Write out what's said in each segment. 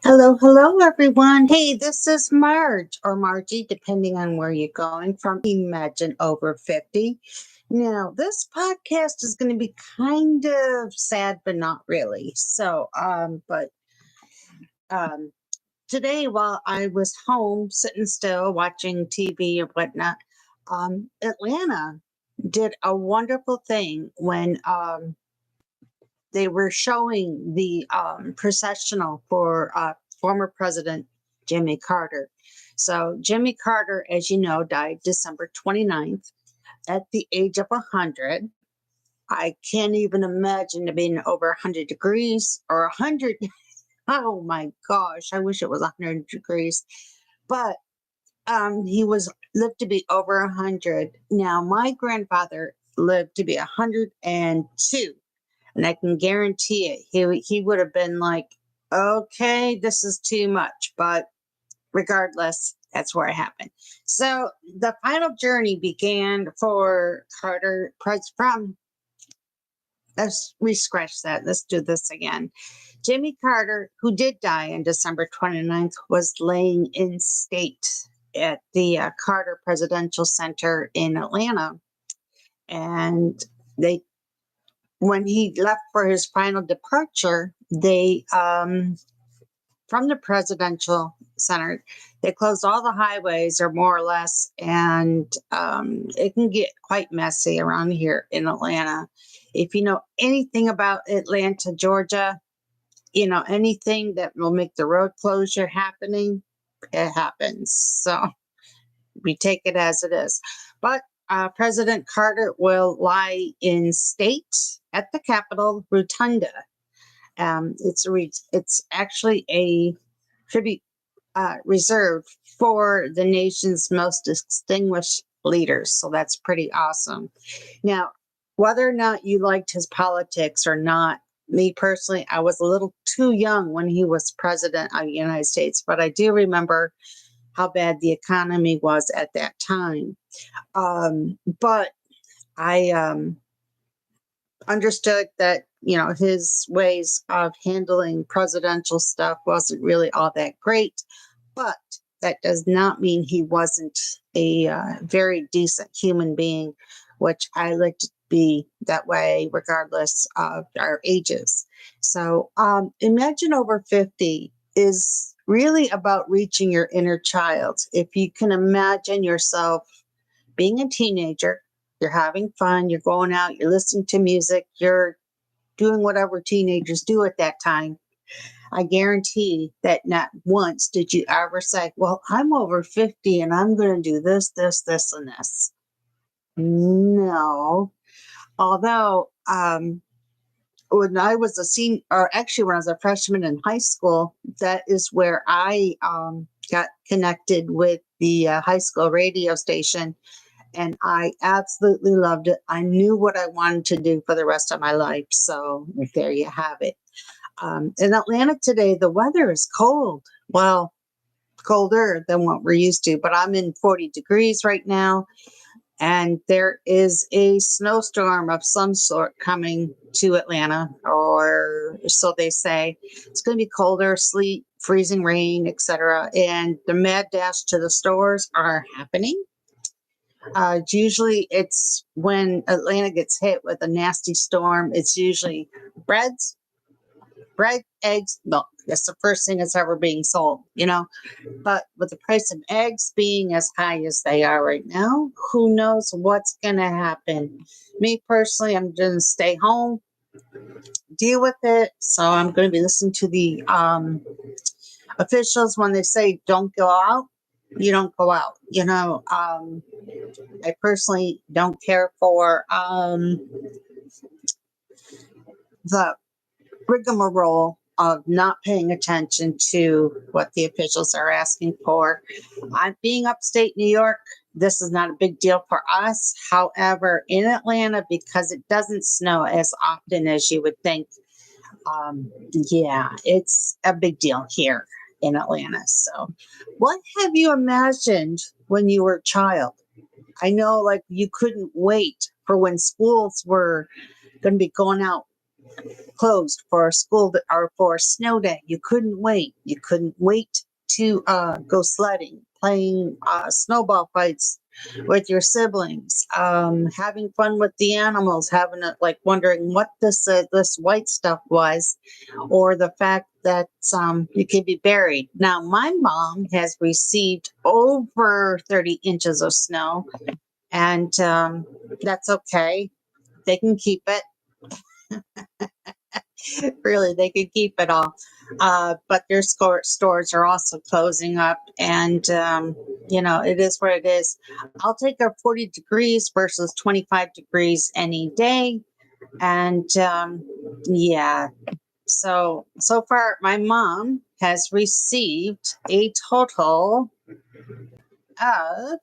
Hello, hello, everyone. Hey, this is Marge or Margie, depending on where you're going from. Imagine over 50. Now, this podcast is going to be kind of sad, but not really. But today, while I was home sitting still watching TV or whatnot, Atlanta did a wonderful thing when they were showing the processional for former President Jimmy Carter. So, Jimmy Carter, as you know, died December 29th at the age of 100. I can't even imagine it being over 100 degrees or 100. Oh my gosh, I wish it was 100 degrees. But he was lived to be over 100. Now, my grandfather lived to be 102. And I can guarantee it, he would have been like, okay, this is too much. But regardless, that's where it happened. So the final journey began for Carter from, let's scratch that. Let's do this again. Jimmy Carter, who did die on December 29th, was laying in state at the Carter Presidential Center in Atlanta. And they when he left for his final departure, they from the presidential center, they closed all the highways, or more or less, and it can get quite messy around here in Atlanta. If you know anything about Atlanta, Georgia, you know anything that will make the road closure happening, it happens. So we take it as it is. But President Carter will lie in state at the Capitol Rotunda. It's actually a tribute reserved for the nation's most distinguished leaders. So that's pretty awesome. Now, whether or not you liked his politics or not, me personally, I was a little too young when he was president of the United States, but I do remember how bad the economy was at that time. But I understood that, his ways of handling presidential stuff wasn't really all that great. But that does not mean he wasn't a very decent human being, which I like to be that way regardless of our ages. So Imagine Over 50 is really about reaching your inner child. If you can imagine yourself being a teenager, you're having fun, you're going out, you're listening to music, you're doing whatever teenagers do at that time. I guarantee that not once did you ever say, well, I'm over 50 and I'm going to do this, this, this, and this. No. Although, when I was a senior, or actually when I was a freshman in high school, that is where I got connected with the high school radio station. And I absolutely loved it. I knew what I wanted to do for the rest of my life. So there you have it. In Atlanta today, the weather is cold. Well, colder than what we're used to, but I'm in 40 degrees right now. And there is a snowstorm of some sort coming to Atlanta, or so they say. It's going to be colder, sleet, freezing rain, etc. And the mad dash to the stores are happening. It's when Atlanta gets hit with a nasty storm. It's usually breads, bread, eggs, milk. That's the first thing that's ever being sold. But with the price of eggs being as high as they are right now, who knows what's going to happen? Me personally, I'm going to stay home, deal with it. So I'm going to be listening to the officials when they say don't go out. You don't go out. I personally don't care for the rigmarole of not paying attention to what the officials are asking for. I'm being upstate New York. This is not a big deal for us. However, in Atlanta, because it doesn't snow as often as you would think, yeah, it's a big deal here in Atlanta. So, what have you imagined when you were a child? I know, like, you couldn't wait for when schools were going to be going out closed for a or for a snow day. You couldn't wait. You couldn't wait to go sledding, playing snowball fights with your siblings, having fun with the animals, having like wondering what this white stuff was, or the fact that you could be buried. Now, my mom has received over 30 inches of snow, and that's okay. They can keep it. Really, they could keep it all. But their stores are also closing up, and it is what it is. I'll take a 40 degrees versus 25 degrees any day. And yeah, so far, my mom has received a total of,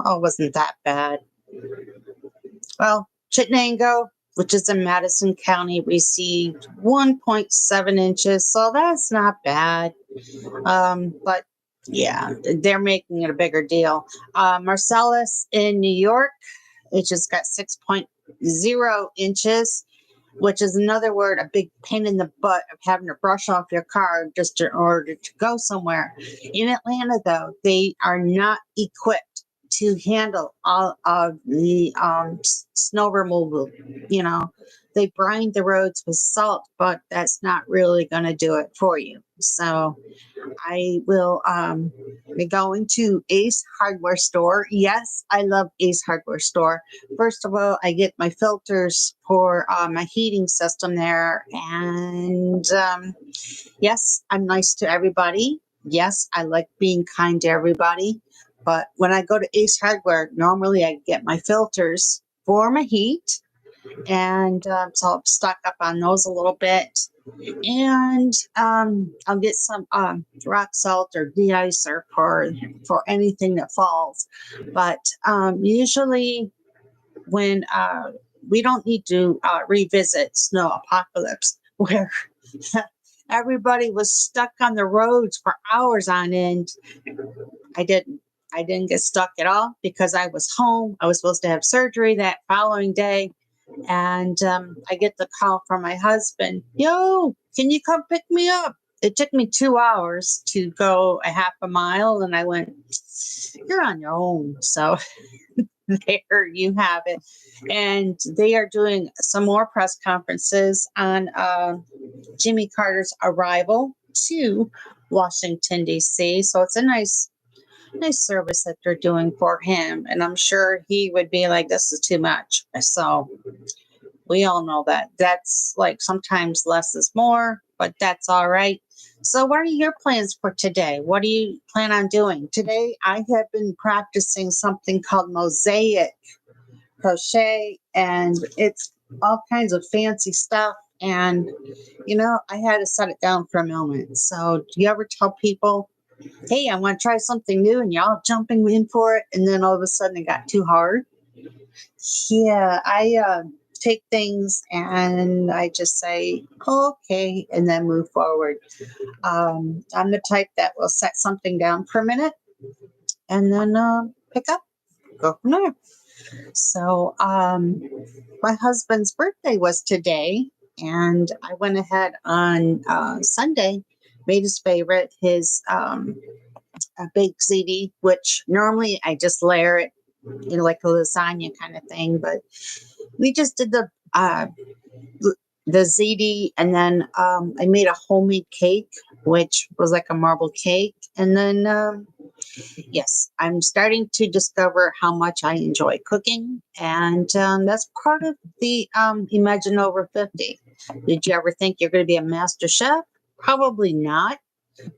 oh, wasn't that bad. Well, Chittenango, which is in Madison County, received 1.7 inches, so that's not bad. But yeah, they're making it a bigger deal. Marcellus in New York, it just got 6.0 inches, which is another word, a big pain in the butt of having to brush off your car just in order to go somewhere. In Atlanta, though, they are not equipped to handle all of the snow removal. They brine the roads with salt, but that's not really going to do it for you. So I will be going to Ace Hardware Store. Yes, I love Ace Hardware Store. First of all, I get my filters for my heating system there. And yes, I'm nice to everybody. Yes, I like being kind to everybody. But when I go to Ace Hardware, normally I get my filters for my heat. And so I'll stock up on those a little bit. And I'll get some rock salt or de-icer for anything that falls. But usually when we don't need to revisit Snow Apocalypse, where everybody was stuck on the roads for hours on end. I didn't get stuck at all because I was home. I was supposed to have surgery that following day. And I get the call from my husband, yo, can you come pick me up? It took me 2 hours to go a half a mile. And I went, you're on your own. So there you have it. And they are doing some more press conferences on Jimmy Carter's arrival to Washington, D.C. So it's a nice service that they're doing for him. And I'm sure he would be like, this is too much. So we all know that. That's like sometimes less is more, but that's all right. So what are your plans for today? What do you plan on doing? Today, I have been practicing something called mosaic crochet, and it's all kinds of fancy stuff. And, I had to set it down for a moment. So do you ever tell people, hey, I want to try something new, and y'all jumping in for it, and then all of a sudden it got too hard? Yeah, I take things and I just say, okay, and then move forward. I'm the type that will set something down for a minute and then pick up, go from there. So my husband's birthday was today, and I went ahead on Sunday, made his favorite, his a baked ziti, which normally I just layer it, like a lasagna kind of thing. But we just did the ziti, and then I made a homemade cake, which was like a marble cake. And then, yes, I'm starting to discover how much I enjoy cooking, and that's part of the Imagine Over 50. Did you ever think you're going to be a master chef? Probably not.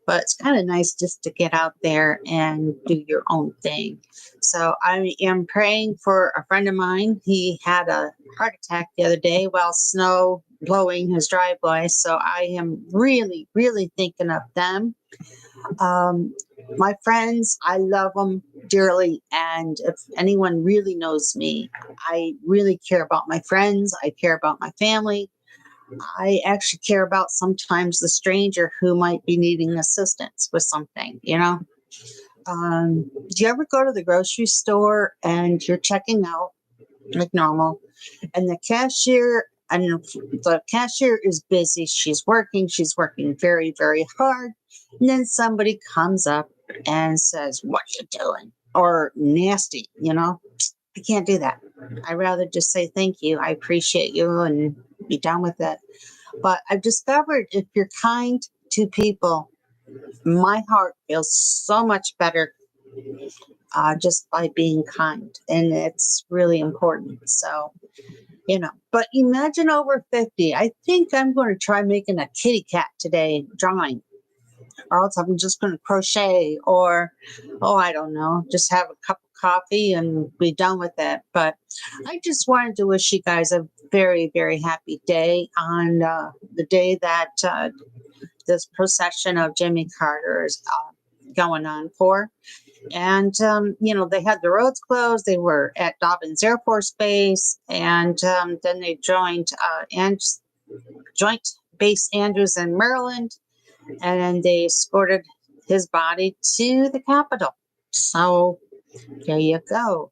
But it's kind of nice just to get out there and do your own thing. So I am praying for a friend of mine. He had a heart attack the other day while snow blowing his driveway. So I am really, really thinking of them. My friends, I love them dearly. And if anyone really knows me, I really care about my friends. I care about my family. I actually care about sometimes the stranger who might be needing assistance with something. Do you ever go to the grocery store and you're checking out like normal, And the cashier is busy. She's working very, very hard. And then somebody comes up and says, "What you doing?" Or nasty, I can't do that. I'd rather just say thank you. I appreciate you and be done with it. But I've discovered if you're kind to people, my heart feels so much better just by being kind. And it's really important. So, but imagine over 50. I think I'm going to try making a kitty cat today, drawing, or else I'm just going to crochet or, oh, I don't know, just have a cup of coffee and be done with it. But I just wanted to wish you guys a very, very happy day on the day that this procession of Jimmy Carter is going on for. And, they had the roads closed. They were at Dobbins Air Force Base. And then they joined Joint Base Andrews in Maryland. And then they escorted his body to the Capitol. So there you go.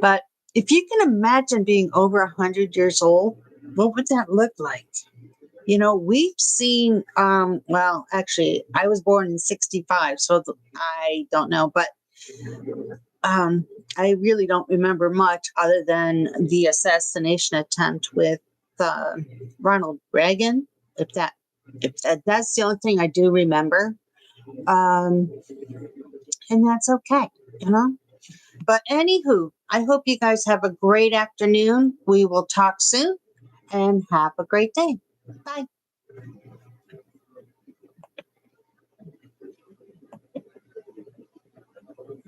But if you can imagine being over 100 years old, what would that look like? We've seen, well, actually, I was born in 65, so I don't know, but I really don't remember much other than the assassination attempt with Ronald Reagan. That's the only thing I do remember, and that's okay, you know. But anywho, I hope you guys have a great afternoon. We will talk soon, and have a great day. Bye.